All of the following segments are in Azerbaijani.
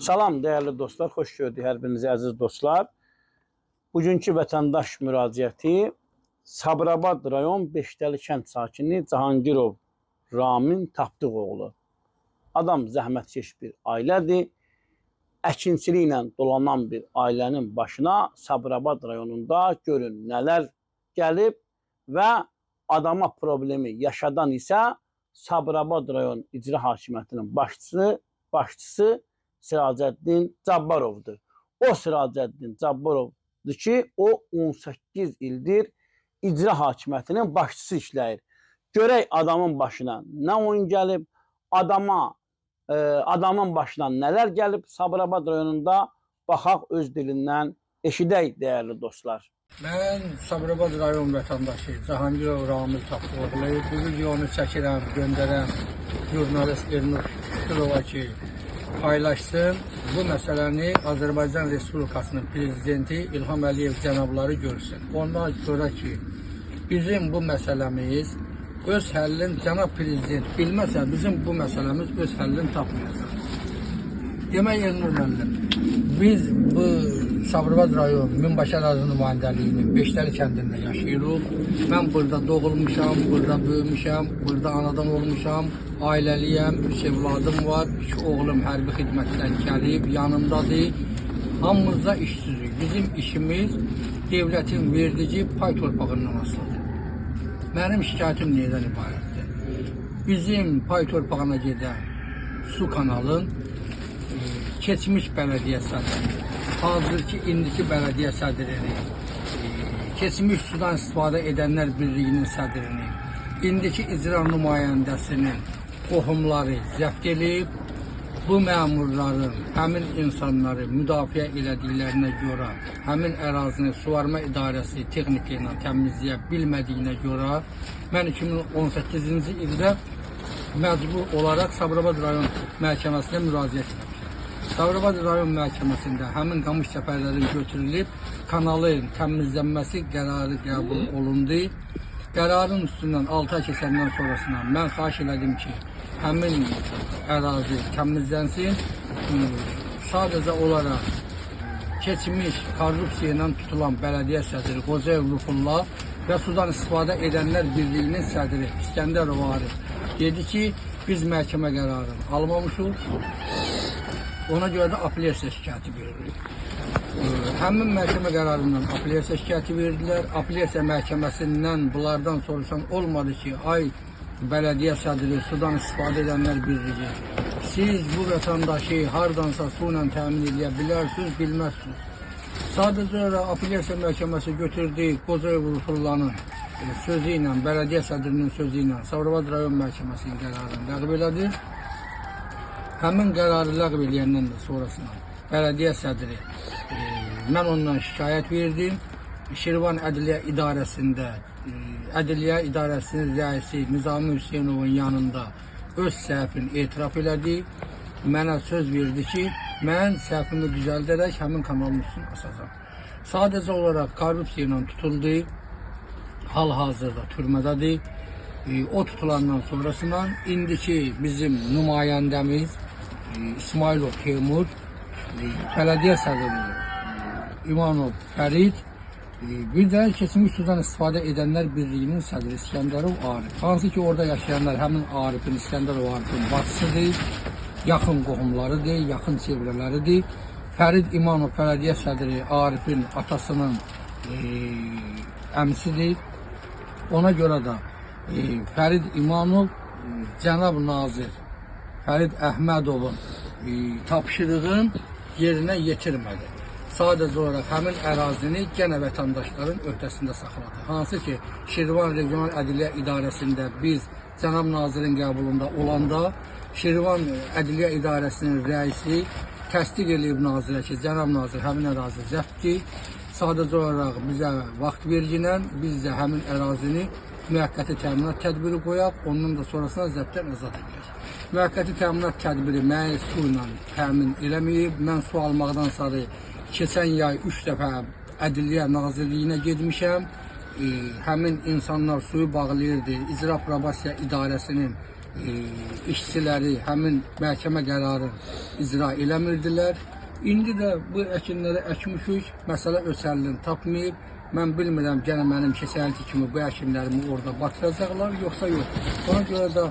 Salam değerli dostlar, xoş gördük hər birinizi əziz dostlar. Bugünkü vətəndaş müraciəti Sabirabad rayon Beşdəli kənd sakini Cahangirov Ramin Tapdıqoğlu. Adam zəhmətkeş bir ailədir. Əkinçiliklə dolanan bir ailənin başına Sabirabad rayonunda görün nələr gəlib və adama problemi yaşadan isə Sabirabad rayon icra hakimiyyətinin başçısı Siracəddin Cabbarovdur. O Siracəddin Cabbarovdur ki, o 18 ildir icra hakimiyyətinin başçısı işləyir. Görək adamın başına nə oyun gəlib, adamın başına nələr gəlib Sabirabad rayonunda, baxaq öz dilindən eşidək dəyərli dostlar. Mən Sabirabad rayon vətəndaşı Cahangirov Ramin Tapdıqoğlu. Bu videonu çəkirəm, göndərəm jurnalist Elnur Şükürova ki, paylaşsın. Bu məsələni Azərbaycan Respublikasının prezidenti İlham Əliyev cənabları görsün. Ondan görə ki, bizim bu məsələmiz öz həllini cənab prezident bilməsə, bizim bu məsələmiz öz həllini tapmayacaq. Demək Elnur müəllim, biz bu Sabirabad rayon Minbaşı ərazi nümayəndəliyinin Beşdəli kəndində yaşayırıq. Mən burada doğulmuşam, burada böyümüşəm, burada anadan olmuşam, ailəliyəm, 3 evladım var, 2 oğlum hərbi xidmətdən gəlib, yanımdadır. Hamımızda işsizlik. Bizim işimiz devlətin verdici pay torpağından asılıdır. Mənim şikayətim nədən ibarətdir? Bizim pay torpağına gedən su kanalın keçmiş bələdiyyə sədri, hazırki indiki bələdiyyə sədrini, keçmiş sudan istifadə edənlər birliyinin sədrini, indiki icra nümayəndəsinin qohumları zəbt edib, bu məmurların həmin insanları müdafiə elədiklərinə görə, həmin ərazini suvarma idarəsi texnika ilə təmizləyə bilmədiyinə görə, mən 2018-ci ildə məcbur olaraq Sabirabad rayon məhkəməsinə müraciət etmişəm. Sabirabad rayon məhkəməsində həmin qamış səpərlərin götürülüb, kanalın təmizlənməsi qərarı qəbul olundu. Qərarın üstündən 6 ay keçəndən sonrasına mən xahiş elədim ki, həmin ərazi təmizlənsin. Sadəcə olaraq keçmiş korrupsiya ilə tutulan bələdiyyə sədri Qocayev Lütfullah və sudan istifadə edənlər birliyinin sədri İskəndərov Arif dedi ki, biz məhkəmə qərarını almamışıq. Ona görə də apellyasiya şikayəti veririk. Həmin məhkəmə qərarından apellyasiya şikayəti verdilər. Apellyasiya məhkəməsindən bunlardan soruşan olmadı ki, ay bələdiyyə sədri, sudan istifadə edənlər birliyi, siz bu vətəndaşı hardansa su ilə təmin edə bilərsiniz, bilməzsiniz. Sadəcə apellyasiya məhkəməsi götürdü Qocayev Lütfullahın sözü ilə, bələdiyyə sədrinin sözü ilə Sabirabad rayon məhkəməsinin qərarını ləğv elədi. Həmin qərarı ləğv eləyəndən də sonrasına bələdiyyə sədri, mən ondan şikayət verdim. Şirvan Ədliyyə İdarəsində, Ədliyyə İdarəsinin rəisi Nizami Hüseynovun yanında öz səhvini etiraf elədi. Mənə söz verdi ki, mən səhvimi düzəldərək həmin kanalın üstünü asacağım. Sadəcə olaraq korrupsiya ilə tutuldu. Hal-hazırda türmədədir. O tutulandan sonrasından indiki bizim nümayəndəmiz İsmailov Teymur, bələdiyyə sədri İmanov Fərid, bir də keçmiş sudan istifadə edənlər birliyinin sədri İskəndərov Arif. Hansı ki, orada yaşayanlar həmin Arifin, İskəndərov Arifin bacısıdır, yaxın qohumlarıdır, yaxın çevrələridir. Fərid İmanov bələdiyyə sədri Arifin atasının əmsidir. Ona görə də Fərid İmanov cənab nazir Fərid Əhmədovun tapşırığın yerinə yetirmədi. Sadəcə olaraq həmin ərazini yenə vətəndaşların öhdəsində saxladı. Hansı ki, Şirvan Regional Ədliyyə İdarəsində biz cənab nazirin qəbulunda olanda, Şirvan Ədliyyə İdarəsinin rəisi təsdiq edib nazirə ki, cənab nazir həmin ərazi zəbtdir. Sadəcə olaraq bizə vaxt verginən, biz də həmin ərazini müvəqqəti təminat tədbiri qoyaq, ondan da sonrasına zəbtdən azad edək. Müvəqqəti təminat tədbiri məni su ilə təmin eləməyib. Mən su almaqdan sonra keçən yay 3 dəfə Ədliyyə Nazirliyinə getmişəm. Həmin insanlar suyu bağlayırdı. İcra Probasiya İdarəsinin işçiləri həmin məhkəmə qərarı icra eləmirdilər. İndi də bu əkinləri əkmişik, məsələ öz həllini tapmayıb. Mən bilmirəm, gənə mənim keçənki kimi bu əkinlərimi orada batıracaqlar, yoxsa yox. Ona görə də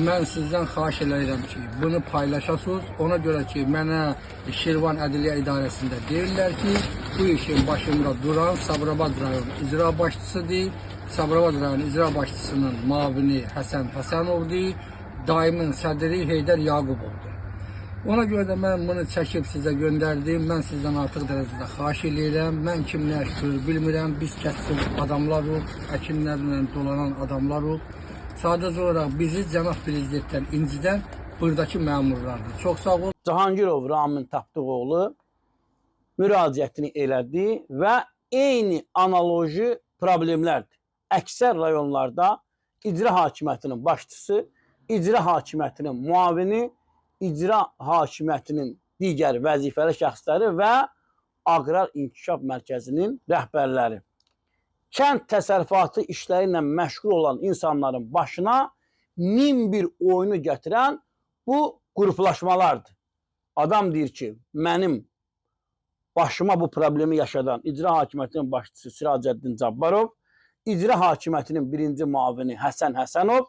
mən sizdən xahiş edirəm ki, bunu paylaşasınız. Ona görə ki, mənə Şirvan Ədliyyə İdarəsində deyirlər ki, bu işin başında duran Sabirabad rayon icra başçısıdır. Sabirabad rayon icra başçısının mavini Həsən Həsənovdur. Daimin sədri Heydər Yaqubovdur. Ona görə də mən bunu çəkib sizə göndərdim. Mən sizdən artıq dərəcədə xahiş edirəm. Mən kim nə işdir bilmirəm. Biz kəskin adamlarıq, əkinlərlə dolanan adamlarıq. Sadəcə olaraq bizi cənab prezidentdən incidən buradakı məmurlardır. Çox sağ ol. Cahangirov Ramin Tapdıqoğlu müraciətini elədi və eyni analoji problemlərdir. Əksər rayonlarda icra hakimiyyətinin başçısı, icra hakimiyyətinin muavini, icra hakimiyyətinin digər vəzifəli şəxsləri və Aqrar İnkişaf Mərkəzinin rəhbərləri. Kənd təsərrüfatı işləri ilə məşğul olan insanların başına min bir oyunu gətirən bu qruplaşmalardır. Adam deyir ki, mənim başıma bu problemi yaşadan icra hakimiyyətinin başçısı Siracəddin Cabbarov, icra hakimiyyətinin birinci muavini Həsən Həsənov,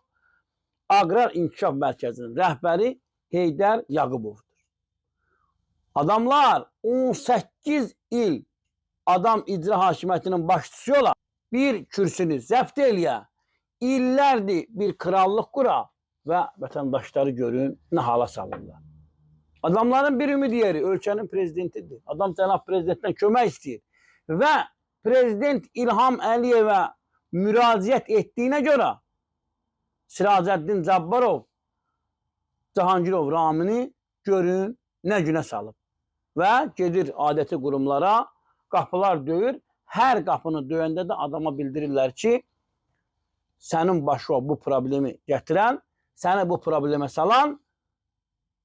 Aqrar İnkişaf Mərkəzinin rəhbəri Heydər Yaqubovdur. Adamlar 18 il adam icra hakimiyyətinin başçısı ola, bir kürsünü zəbt eləyə, illərdir bir krallıq qura və vətəndaşları görün nə hala salırlar. Adamların bir ümid yeri ölkənin prezidentidir. Adam cənab prezidentdən kömək istəyir və prezident İlham Əliyevə müraciət etdiyinə görə Siracəddin Cabbarov Cahangirov Ramini görün nə günə salıb və gedir adəti qurumlara, qapılar döyür. Hər qapını döyəndə də adama bildirirlər ki, sənin başına bu problemi gətirən, səni bu problemə salan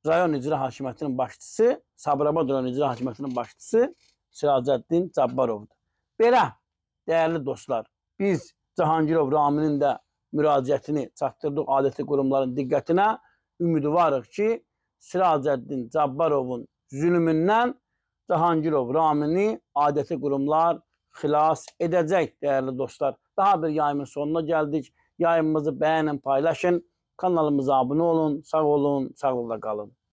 rayon icra hakimiyyətinin başçısı, Sabirabad rayon icra hakimiyyətinin başçısı Siracəddin Cabbarovdur. Belə, dəyərli dostlar, biz Cahangirov Raminin də müraciətini çatdırdıq adəti qurumların diqqətinə. Ümidvarıq ki, Siracəddin Cabbarovun zülmündən Cahangirov Ramini adəti qurumlar xilas edəcək, dəyərli dostlar. Daha bir yayımın sonuna gəldik. Yayımımızı bəyənin, paylaşın. Kanalımıza abunə olun, sağ olun, sağlıqla qalın.